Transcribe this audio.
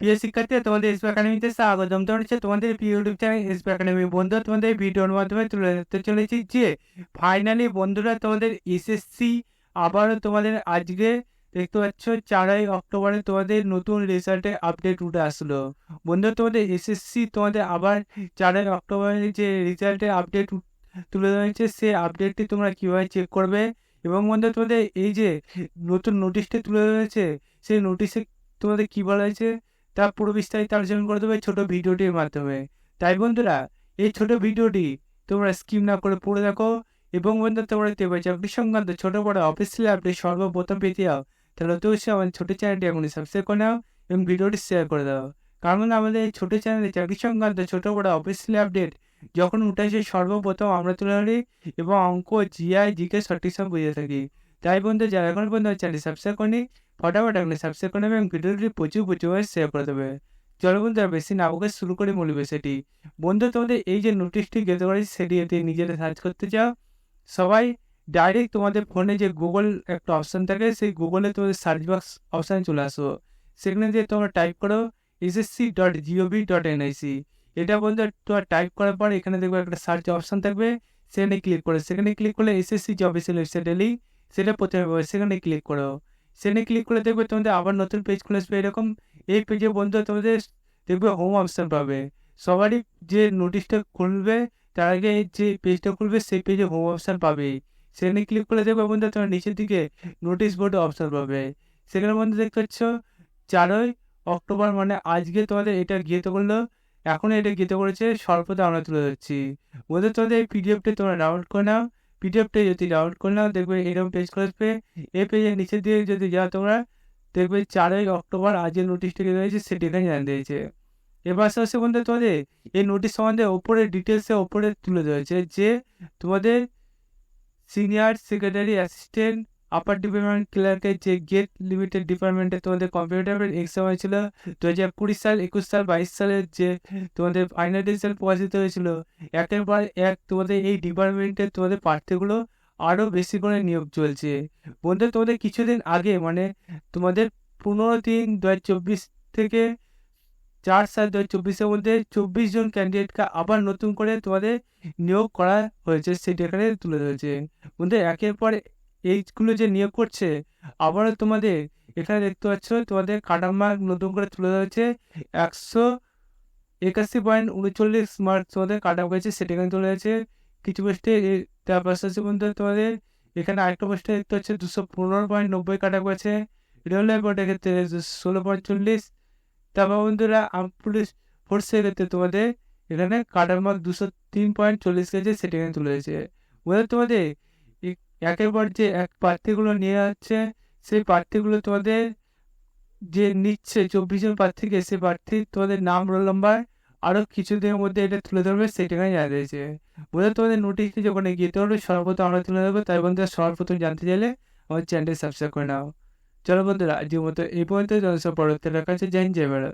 প্রিয় শিক্ষার্থী, তোমাদের এসপি একাডেমিতে স্বাগতম। তো হচ্ছে তোমাদের প্রিয় ইউটিউব চ্যানেল এসপি একাডেমি। বন্ধু, তোমাদের ভিডিওর মাধ্যমে তুলে ধরতে চলেছি যে ফাইনালি বন্ধুরা তোমাদের এসএসসি আবারও তোমাদের আজকে দেখতে পাচ্ছ 4ই অক্টোবরে তোমাদের নতুন রেজাল্টের আপডেট উঠে আসলো। বন্ধু, তোমাদের এসএসসি তোমাদের আবার 4ই অক্টোবরে যে রেজাল্টের আপডেট তুলে ধরেছে, সেই আপডেটটি তোমরা কীভাবে চেক করবে এবং বন্ধু তোমাদের এই যে নতুন নোটিশটি তুলে ধরেছে, সেই নোটিশে তোমাদের কী বলা হয়েছে তা পুরো বিস্তারিত আলোচনা করে দেবে ছোট ভিডিওটির মাধ্যমে। তাই বন্ধুরা, এই ছোট ভিডিওটি তোমরা স্কিপ না করে পড়ে দেখো এবং বন্ধু তোমরা দেবে চাকরি সংক্রান্ত ছোট বড় অফিসিয়াল আপডেট সর্বপ্রথম পেতে যাও, তাহলে অবশ্যই আমাদের ছোটো চ্যানেলটি এখনই সাবস্ক্রাইব করে নাও এবং ভিডিওটি শেয়ার করে দাও। কারণ আমাদের এই ছোটো চ্যানেলে চাকরি সংক্রান্ত ছোট বড় অফিসিয়াল আপডেট যখন উঠে আসে সর্বপ্রথম আমরা তুলে ধরি এবং অঙ্ক, জিআই, জিকে সঠিক সব বুঝে থাকি। তাই বন্ধু, যারা এখন পর্যন্ত চ্যানেলটি সাবস্ক্রাইব করেনি ফটাফট আপনি সাবস্ক্রাইব করে নেবে এবং ভিডিওটি প্রচুর শেয়ার করে দেবে। চলো বন্ধুরা, বেশি না বকে শুরু করে মূল বিষয়টি। বন্ধু, তোমাদের এই যে নোটিশটি গেতে করেছি সেটি এতে নিজেরা সার্চ করতে চাও, সবাই ডাইরেক্ট তোমাদের ফোনে যে গুগল একটা অপশান থাকে, সেই গুগলে তোমাদের সার্চ বক্স অপশানে চলে আসো। সেখানে দিয়ে তোমরা টাইপ করো ssc.gov.nic। এটা বন্ধু তোমার টাইপ করার পর এখানে দেখবে একটা সার্চ অপশান থাকবে, সেখানে ক্লিক করে সেখানে ক্লিক করলে এসএসসি যে অফিসিয়াল ওয়েবসাইটে লিঙ্ক সেটা প্রথমে পাবে, সেখানে ক্লিক করো। সেখানে ক্লিক করে দেখবে তোমাদের আবার নতুন পেজ খুলে আসবে এরকম। এই পেজে বন্ধু তোমাদের দেখবে হোম অপশান পাবে। সবারই যে নোটিশটা খুলবে তার আগে যে পেজটা খুলবে সেই পেজে হোম অপশান পাবে। সেখানে ক্লিক করলে দেখবে বন্ধু তোমার নিচের দিকে নোটিশ বোর্ডে অপশান পাবে। সেখানে বন্ধু দেখতে পাচ্ছ 4ই অক্টোবর মানে আজকে তোমাদের এটা গিয়ে করলো, এখন এটা গিয়ে করেছে সর্বদা আমরা তুলে ধরছি। বন্ধু, তোমাদের এই পিডিএফটা তোমরা ডাউনলোড করে নাও। পিডিএফটা যদি ডাউনলোড করে নাও দেখবে এরকম পেজ খুলে আসবে। এই পেজের নিচের দিকে যদি যাও তোমরা দেখবে 4ই অক্টোবর আজকের নোটিশটা রয়েছে সেটি এখানে জানিয়ে দিয়েছে। এবার আসে বন্ধু তোমাদের এই নোটিশ সম্বন্ধে ওপরে ডিটেলসে ওপরে তুলে ধরেছে যে তোমাদের সিনিয়র সেক্রেটারি অ্যাসিস্ট্যান্ট আপার ডিপার্টমেন্ট ক্লার্কের যে গেট লিমিটেড ডিপার্টমেন্টে তোমাদের কম্পিউটারের এক্সাম হয়েছিল 2020 সাল, 21 সাল, 22 সালের যে তোমাদের ফাইনাল রেজাল্ট প্রকাশিত হয়েছিল। একের পর এক তোমাদের এই ডিপার্টমেন্টে তোমাদের প্রার্থীগুলো আরও বেশি করে নিয়োগ চলছে। বন্ধু, তোমাদের কিছুদিন আগে মানে তোমাদের 15/3/2024 থেকে 4/7/2024-এর মধ্যে 24 জন ক্যান্ডিডেটকে আবার নতুন করে তোমাদের নিয়োগ করা হয়েছে, সেটা এখানে তুলে ধরেছে। বন্ধু, একের পর এইগুলো যে নিয়োগ করছে আবারও তোমাদের এখানে দেখতে পাচ্ছ তোমাদের কাটার মার্ক নতুন করে তুলে ধরেছে। 181.39 মার্ক তোমাদের কাটা হয়েছে, সেটা এখানে তুলে ধরেছে। কিছু পোস্টে তার পাশাপাশি বন্ধু তোমাদের এখানে আরেকটা পোস্টে দেখতে পাচ্ছ 215.90 কাটা হয়েছে। রেলওয়ে বোর্ডের ক্ষেত্রে 16.40। তারপর বন্ধুরা পুলিশ ফোর্সের ক্ষেত্রে তোমাদের এখানে কাটার মার্ক 203.40 গেছে, সেটা এখানে তুলে হয়েছে। বলে তোমাদের একের পর যে এক প্রার্থীগুলো নিয়ে যাচ্ছে, সেই প্রার্থীগুলো তোমাদের যে নিচ্ছে 24 জন প্রার্থীকে, সেই প্রার্থীর তোমাদের নাম, রোল নাম্বার আরও কিছুদিনের মধ্যে এটা তুলে ধরবে, সেটা এখানে জানা দিয়েছে। বলে তোমাদের নোটিশটি যখন এগিয়ে ধরবে সর্বপ্রথম আমরা তুলে ধরবো। তাই বন্ধুরা, সর্বপ্রথম জানতে চাইলে আমার চ্যানেলটি সাবস্ক্রাইব করে নাও। চলো বন্ধুরা, আজকের মতো এই পর্যন্ত। পরবর্তী দেখা হচ্ছে। জয় হিন্দ, জয় ভারত।